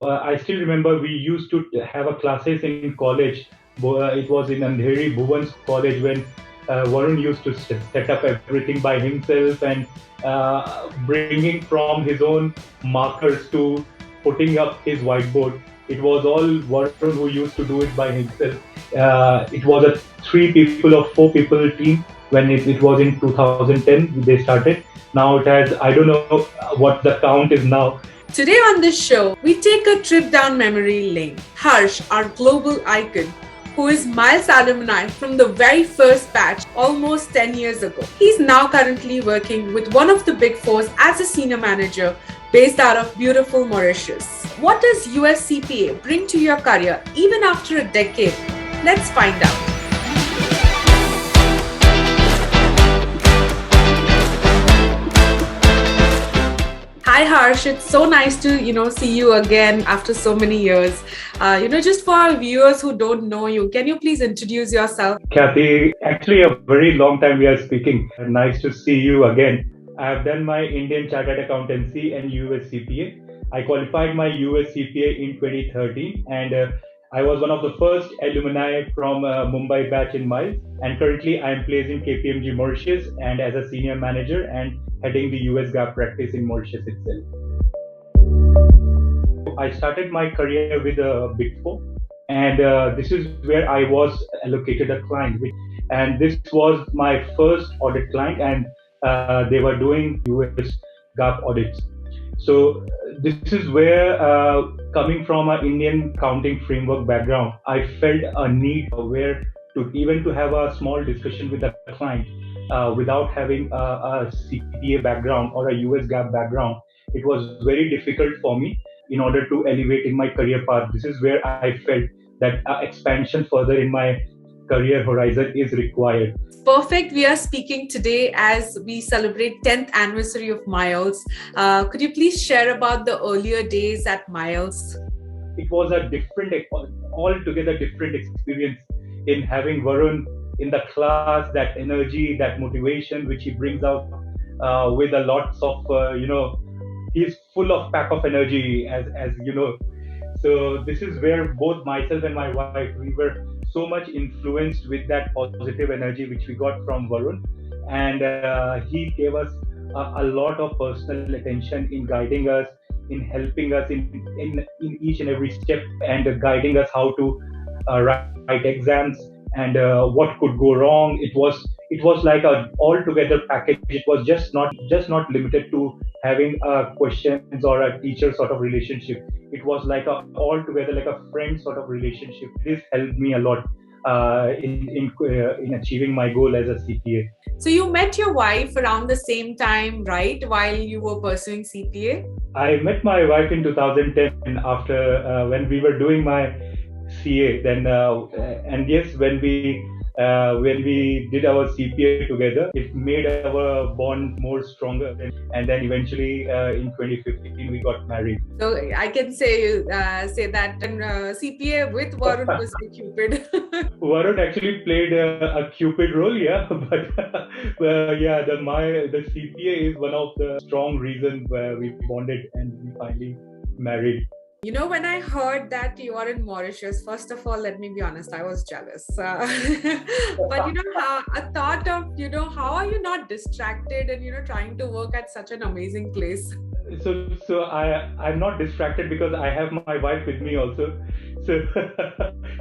I still remember we used to have a classes in college. It was in Andheri Bhuvan's college when Varun used to set up everything by himself and bringing from his own markers to putting up his whiteboard. It was all Varun who used to do it by himself. It was a 3 people or 4 people team when it was in 2010 they started. Now it has, I don't know what the count is now. Today on this show, we take a trip down memory lane. Harsh, our global icon, who is Miles alumni from the very first batch almost 10 years ago. He's now currently working with one of the big fours as a senior manager based out of beautiful Mauritius. What does US CPA bring to your career even after a decade? Let's find out. Hi Harsh, it's so nice to see you again after so many years. Just for our viewers who don't know you, can you please introduce yourself? Khyati, actually a very long time we are speaking. Nice to see you again. I have done my Indian Chartered Accountancy and US CPA. I qualified my US CPA in 2013 and I was one of the first alumni from Mumbai batch in Miles, and currently I am placed in KPMG Mauritius and as a senior manager and heading the US GAAP practice in Mauritius itself. I started my career with a Big Four, and this is where I was allocated a client, and this was my first audit client, and they were doing US GAAP audits. So this is where, coming from an Indian accounting framework background, I felt a need where to have a small discussion with the client without having a CPA background or a US GAAP background. It was very difficult for me in order to elevate in my career path. This is where I felt that expansion further in my career horizon is required. Perfect. We are speaking today as we celebrate 10th anniversary of Miles. Could you please share about the earlier days at Miles? It was a altogether different experience in having Varun in the class, that energy, that motivation which he brings out with a lots of, he's full of pack of energy as you know. So this is where both myself and my wife, we were so much influenced with that positive energy which we got from Varun, and he gave us a lot of personal attention in guiding us, in helping us in each and every step, and guiding us how to write exams and what could go wrong. It was like a altogether package. It was just not limited to having questions or a teacher sort of relationship. It was like altogether like a friend sort of relationship. This helped me a lot in achieving my goal as a CPA. So you met your wife around the same time, right? While you were pursuing CPA? I met my wife in 2010 after when we were doing my CA. Then and yes, when we did our CPA together, it made our bond more stronger. And then eventually in 2015 we got married. So I can say that CPA with Varun was the Cupid. Varun actually played a Cupid role, yeah. But the CPA is one of the strong reasons where we bonded and we finally married. When I heard that you are in Mauritius, first of all, let me be honest, I was jealous. But a thought of, how are you not distracted and, trying to work at such an amazing place? So I'm not distracted because I have my wife with me also. So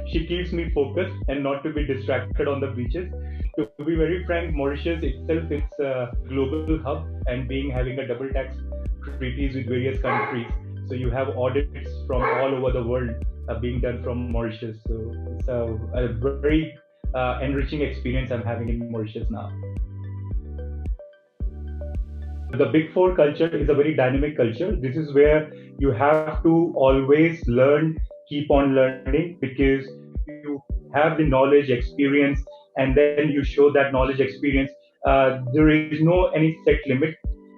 she keeps me focused and not to be distracted on the beaches. To be very frank, Mauritius itself is a global hub and having a double tax treaties with various countries. So you have audits from all over the world being done from Mauritius. So it's a very enriching experience I'm having in Mauritius now. The Big Four culture is a very dynamic culture. This is where you have to always learn, keep on learning, because you have the knowledge, experience, and then you show that knowledge, experience. There is no any set limit.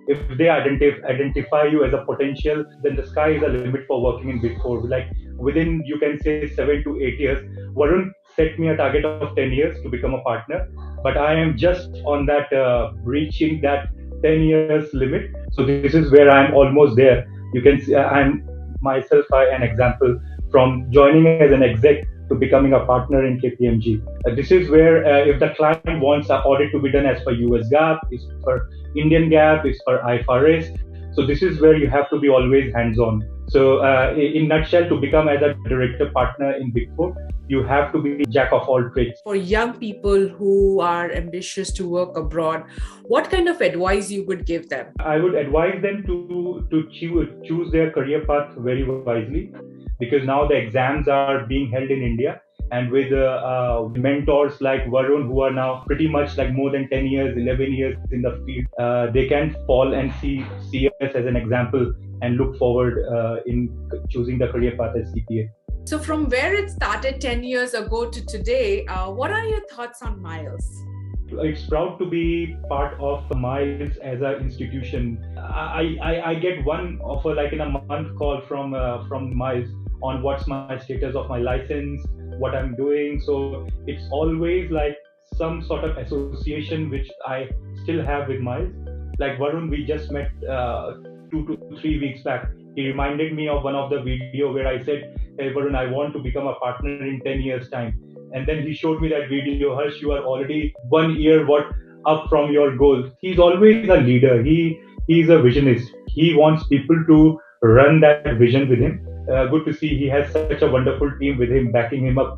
If they identify you as a potential, then the sky is the limit for working in Big Four. Like within, you can say 7 to 8 years. Varun set me a target of 10 years to become a partner, but I am just on that reaching that 10 years limit. So this is where I'm almost there. You can see I'm myself an example from joining as an exec to becoming a partner in KPMG. This is where if the client wants an audit to be done as per US GAAP, is for Indian GAAP, is for IFRS. So this is where you have to be always hands-on. So in nutshell, to become as a director partner in Big Four, you have to be jack of all trades. For young people who are ambitious to work abroad, what kind of advice you would give them? I would advise them to choose their career path very wisely, because now the exams are being held in India, and with mentors like Varun, who are now pretty much like more than 10 years, 11 years in the field, they can fall and see us as an example and look forward in choosing the career path as CPA. So from where it started 10 years ago to today, what are your thoughts on Miles? It's proud to be part of Miles as an institution. I get one offer like in a month call from Miles on what's my status of my license, what I'm doing. So it's always like some sort of association which I still have with Miles. Like Varun, we just met 2 to 3 weeks back. He reminded me of one of the video where I said, "Hey Varun, I want to become a partner in 10 years time." And then he showed me that video. Harsh, you are already 1 year up from your goal. He's always a leader. He's a visionist. He wants people to run that vision with him. Good to see he has such a wonderful team with him backing him up.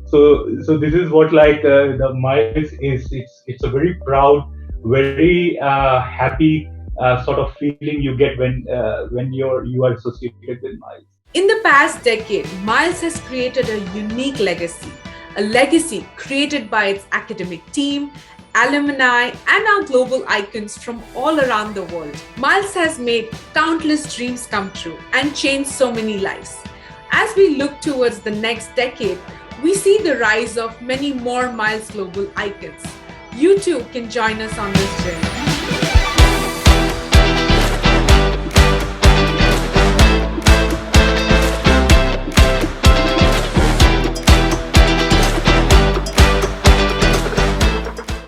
So this is what like the Miles is. It's a very proud, very happy sort of feeling you get when you are associated with Miles. In the past decade, Miles has created a unique legacy, a legacy created by its academic team, alumni, and our global icons from all around the world. Miles has made countless dreams come true and changed so many lives. As we look towards the next decade, we see the rise of many more Miles global icons. You too can join us on this journey.